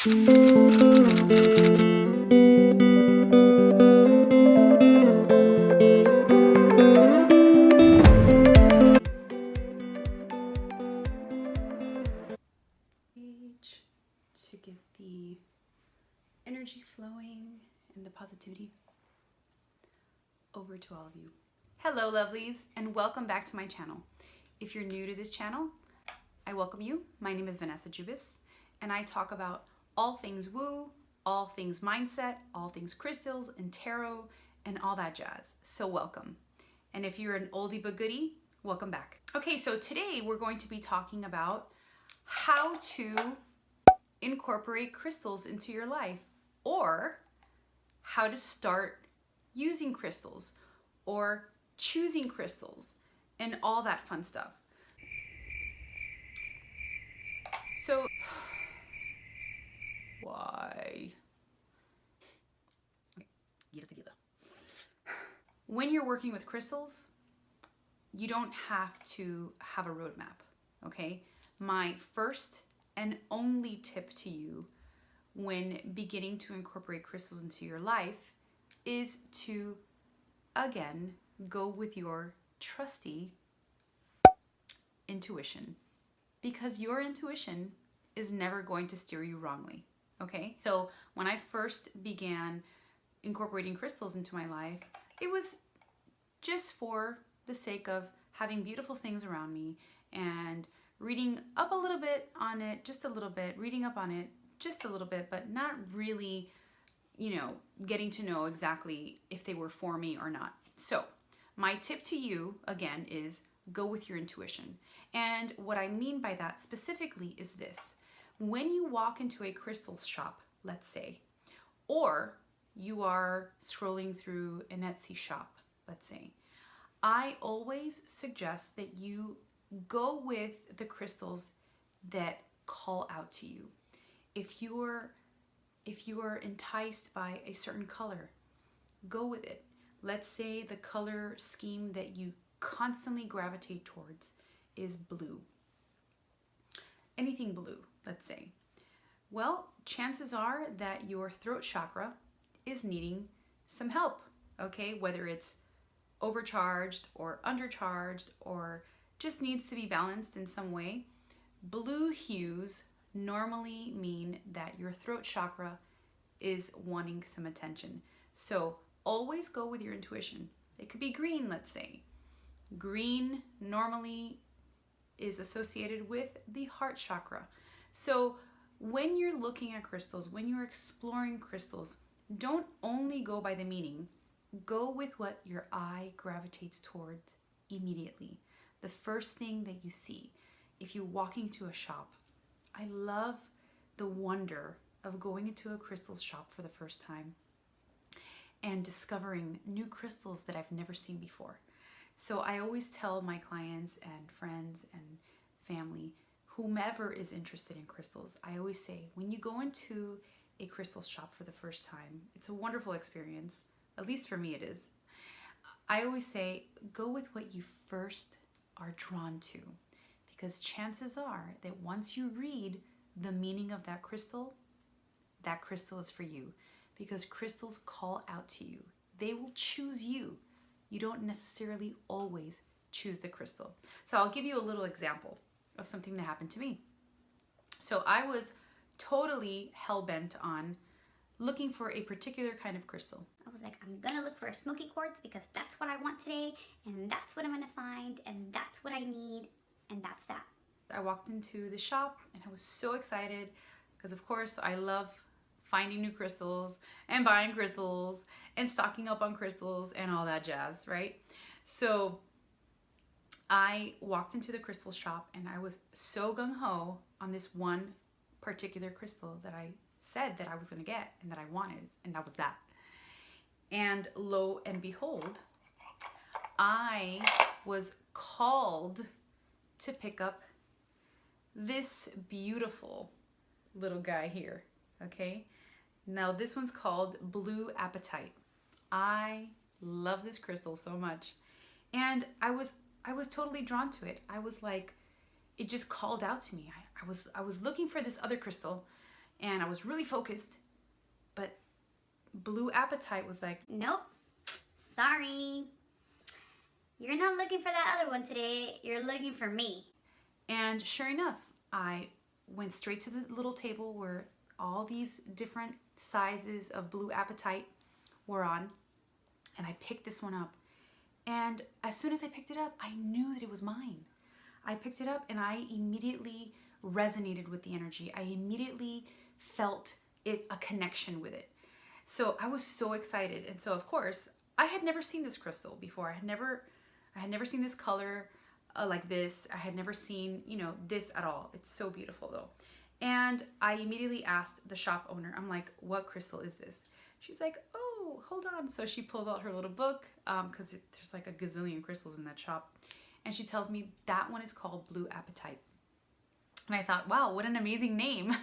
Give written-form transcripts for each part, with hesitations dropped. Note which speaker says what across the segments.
Speaker 1: To get the energy flowing and the positivity over to all of you. Hello lovelies, and welcome back to my channel. If you're new to this channel, I welcome you. My name is Vanessa Jubis, and I talk about all things woo, all things mindset, all things crystals and tarot and all that jazz. So welcome. And if you're an oldie but goodie, welcome back. Okay, so today we're going to be talking about how to incorporate crystals into your life, or how to start using crystals or choosing crystals and all that fun stuff. So why? Get it together. When you're working with crystals, you don't have to have a roadmap, okay? My first and only tip to you when beginning to incorporate crystals into your life is to, again, go with your trusty intuition, because your intuition is never going to steer you wrongly, okay? So when I first began incorporating crystals into my life, it was just for the sake of having beautiful things around me and reading up a little bit on it, just a little bit, reading up on it just a little bit, but not really, getting to know exactly if they were for me or not. So my tip to you, again, is go with your intuition. And what I mean by that specifically is this. When you walk into a crystal shop, let's say, or you are scrolling through an Etsy shop, let's say, I always suggest that you go with the crystals that call out to you. If you are enticed by a certain color, go with it. Let's say the color scheme that you constantly gravitate towards is blue. Anything blue, let's say. Well, chances are that your throat chakra is needing some help, okay? Whether it's overcharged or undercharged or just needs to be balanced in some way. Blue hues normally mean that your throat chakra is wanting some attention. So always go with your intuition. It could be green, let's say. Green normally is associated with the heart chakra. So when you're looking at crystals, when you're exploring crystals, don't only go by the meaning. Go with what your eye gravitates towards immediately. The first thing that you see. If you're walking to a shop, I love the wonder of going into a crystal shop for the first time and discovering new crystals that I've never seen before. So I always tell my clients and friends and family, whomever is interested in crystals, I always say, when you go into a crystal shop for the first time, it's a wonderful experience. At least for me it is. I always say, go with what you first are drawn to, because chances are that once you read the meaning of that crystal is for you, because crystals call out to you. They will choose you. You don't necessarily always choose the crystal. So I'll give you a little example of something that happened to me. So I was totally hell-bent on looking for a particular kind of crystal.
Speaker 2: I was like, I'm gonna look for a smoky quartz because that's what I want today, and that's what I'm gonna find, and that's what I need, and that's that.
Speaker 1: I walked into the shop and I was so excited because, of course, I love finding new crystals and buying crystals and stocking up on crystals and all that jazz, right? So I walked into the crystal shop and I was so gung-ho on this one particular crystal that I said that I was going to get and that I wanted, and that was that. And lo and behold, I was called to pick up this beautiful little guy here, okay? Now this one's called Blue Apatite. I love this crystal so much. And I was totally drawn to it. I was like, it just called out to me. I was looking for this other crystal, and I was really focused, but blue apatite was like,
Speaker 2: nope, sorry. You're not looking for that other one today. You're looking for me.
Speaker 1: and sure enough, I went straight to the little table where all these different sizes of blue apatite were on, and I picked this one up. And as soon as I picked it up, I knew that it was mine. I picked it up and I immediately resonated with the energy. I immediately felt a connection with it. So I was so excited. And so of course, I had never seen this crystal before. I had never seen this color like this. I had never seen, this at all. It's so beautiful though. And I immediately asked the shop owner, I'm like, what crystal is this? She's like, oh, hold on. So she pulls out her little book because there's like a gazillion crystals in that shop. And she tells me that one is called blue apatite. And I thought, wow, what an amazing name.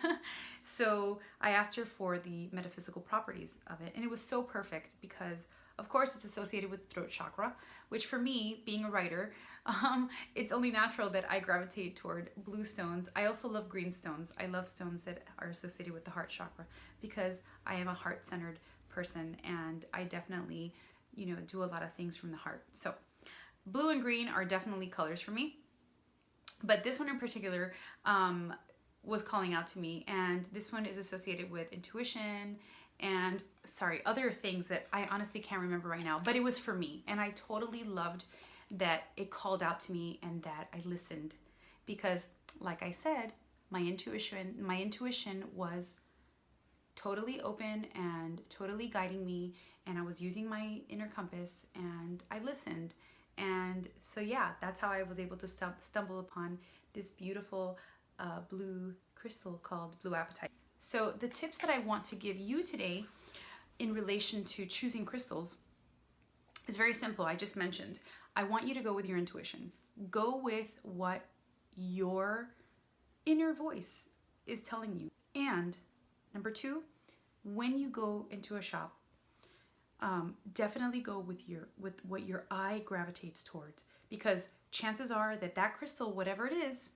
Speaker 1: So I asked her for the metaphysical properties of it. And it was so perfect because, of course, it's associated with the throat chakra, which for me, being a writer, it's only natural that I gravitate toward blue stones. I also love green stones. I love stones that are associated with the heart chakra because I am a heart-centered person and I definitely, do a lot of things from the heart. So blue and green are definitely colors for me. But this one in particular was calling out to me, and this one is associated with intuition and, other things that I honestly can't remember right now, but it was for me. And I totally loved that it called out to me and that I listened because, like I said, my intuition was totally open and totally guiding me, and I was using my inner compass and I listened. And so yeah, that's how I was able to stumble upon this beautiful blue crystal called blue apatite. So the tips that I want to give you today in relation to choosing crystals is very simple. I just mentioned, I want you to go with your intuition. Go with what your inner voice is telling you. And number 2, when you go into a shop, definitely go with what your eye gravitates towards, because chances are that crystal, whatever it is,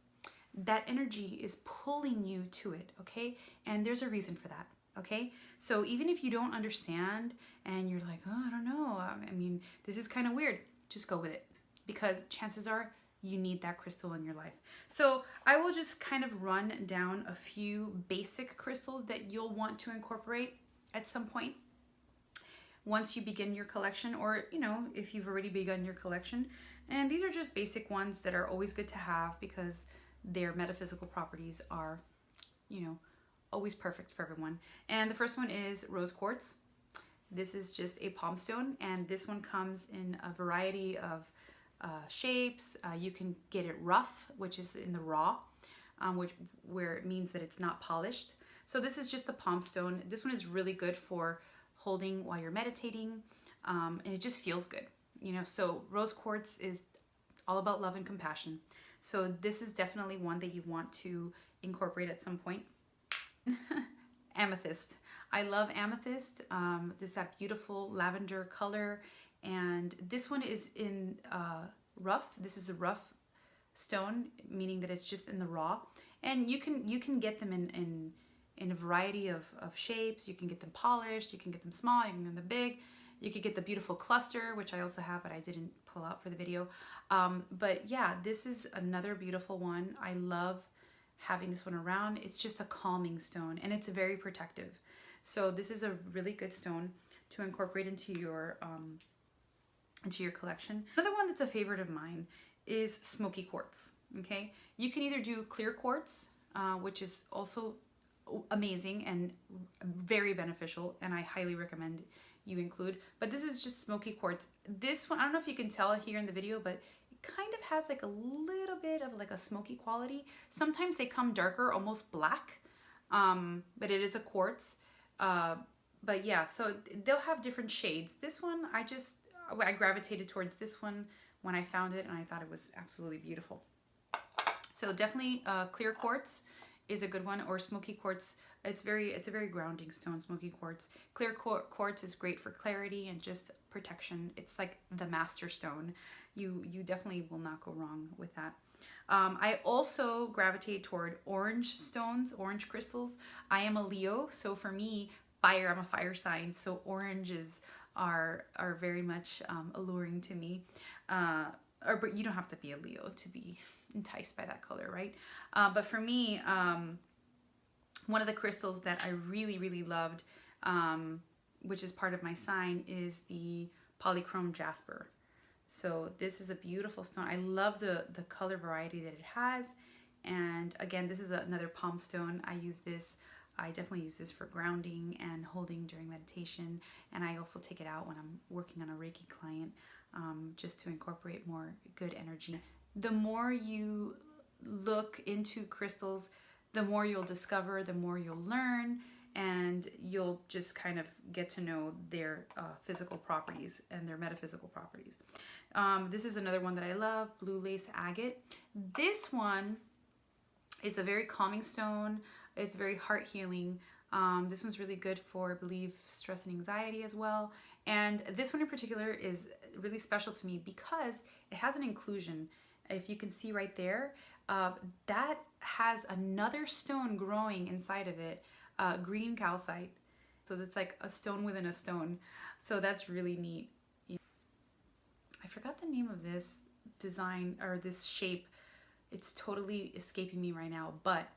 Speaker 1: that energy is pulling you to it, okay? And there's a reason for that, okay? So even if you don't understand and you're like, oh, I don't know, I mean, this is kind of weird, just go with it, because chances are you need that crystal in your life. So I will just kind of run down a few basic crystals that you'll want to incorporate at some point once you begin your collection, or if you've already begun your collection. And these are just basic ones that are always good to have because their metaphysical properties are always perfect for everyone. And the first one is rose quartz. This is just a palm stone, and this one comes in a variety of shapes. You can get it rough, which is in the raw, where it means that it's not polished. So this is just the palm stone. This one is really good for holding while you're meditating, and it just feels good. So rose quartz is all about love and compassion. So this is definitely one that you want to incorporate at some point. Amethyst. I love amethyst. There's that beautiful lavender color, and this one is in rough. This is a rough stone, meaning that it's just in the raw. And you can get them in a variety of shapes. You can get them polished, you can get them small, you can get them big. You could get the beautiful cluster, which I also have, but I didn't pull out for the video. But yeah, this is another beautiful one. I love having this one around. It's just a calming stone, and it's very protective. So this is a really good stone to incorporate into your collection. Another one that's a favorite of mine is smoky quartz. Okay, you can either do clear quartz, which is also amazing and very beneficial, and I highly recommend you include. But this is just smoky quartz. This one, I don't know if you can tell here in the video, but it kind of has like a little bit of like a smoky quality. Sometimes they come darker, almost black, but it is a quartz. But yeah, so they'll have different shades. This one, I gravitated towards this one when I found it, and I thought it was absolutely beautiful. So definitely clear quartz is a good one, or smoky quartz. It's a very grounding stone, smoky quartz. Clear quartz is great for clarity and just protection. It's like the master stone. You definitely will not go wrong with that. I also gravitate toward orange stones, orange crystals. I am a Leo, so for me, fire, I'm a fire sign, so oranges are very much alluring to me. But you don't have to be a Leo to be enticed by that color, right? But for me, one of the crystals that I really, really loved, which is part of my sign, is the polychrome jasper. So this is a beautiful stone. I love the color variety that it has. And again, this is another palm stone. I definitely use this for grounding and holding during meditation. And I also take it out when I'm working on a Reiki client, just to incorporate more good energy. The more you look into crystals, the more you'll discover, the more you'll learn, and you'll just kind of get to know their physical properties and their metaphysical properties. This is another one that I love, blue lace agate. This one is a very calming stone. It's very heart healing. This one's really good for, I believe, stress and anxiety as well. And this one in particular is really special to me because it has an inclusion. If you can see right there, that has another stone growing inside of it, green calcite. So that's like a stone within a stone. So that's really neat. I forgot the name of this design or this shape. It's totally escaping me right now, but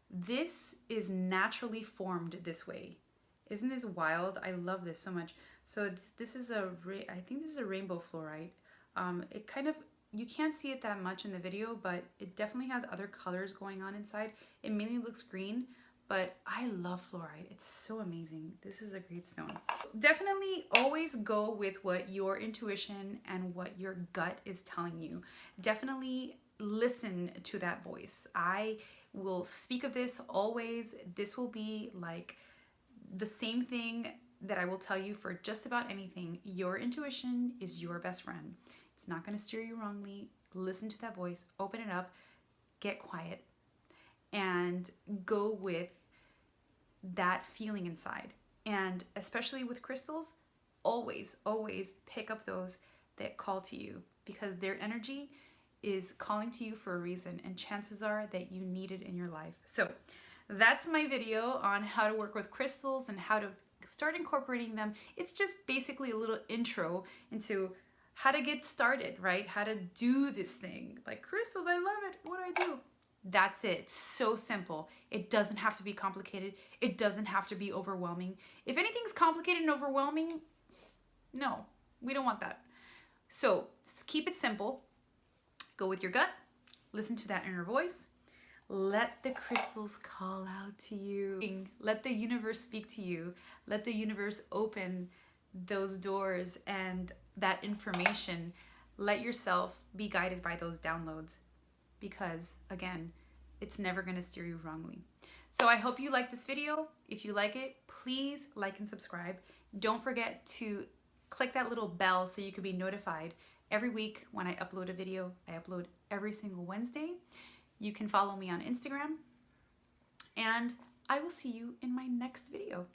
Speaker 1: this is naturally formed this way. Isn't this wild? I love this so much. So this is I think this is a rainbow fluorite. It kind of, you can't see it that much in the video, but it definitely has other colors going on inside. It mainly looks green, but I love fluorite. It's so amazing. This is a great stone. Definitely always go with what your intuition and what your gut is telling you. Definitely listen to that voice. I will speak of this always. This will be like the same thing that I will tell you for just about anything. Your intuition is your best friend. It's not going to steer you wrongly. Listen to that voice, open it up, get quiet, and go with that feeling inside. And especially with crystals, always, always pick up those that call to you, because their energy is calling to you for a reason, and chances are that you need it in your life. So that's my video on how to work with crystals and how to start incorporating them. It's just basically a little intro into how to get started, right? How to do this thing. Like crystals, I love it. What do I do? That's it. It's so simple. It doesn't have to be complicated. It doesn't have to be overwhelming. If anything's complicated and overwhelming, no, we don't want that. So keep it simple. Go with your gut. Listen to that inner voice. Let the crystals call out to you. Let the universe speak to you. Let the universe open those doors and that information. Let yourself be guided by those downloads, because again, it's never going to steer you wrongly. So I hope you like this video. If you like it, please like and subscribe. Don't forget to click that little bell so you can be notified every week when I upload a video. I upload every single Wednesday. You can follow me on Instagram, and I will see you in my next video.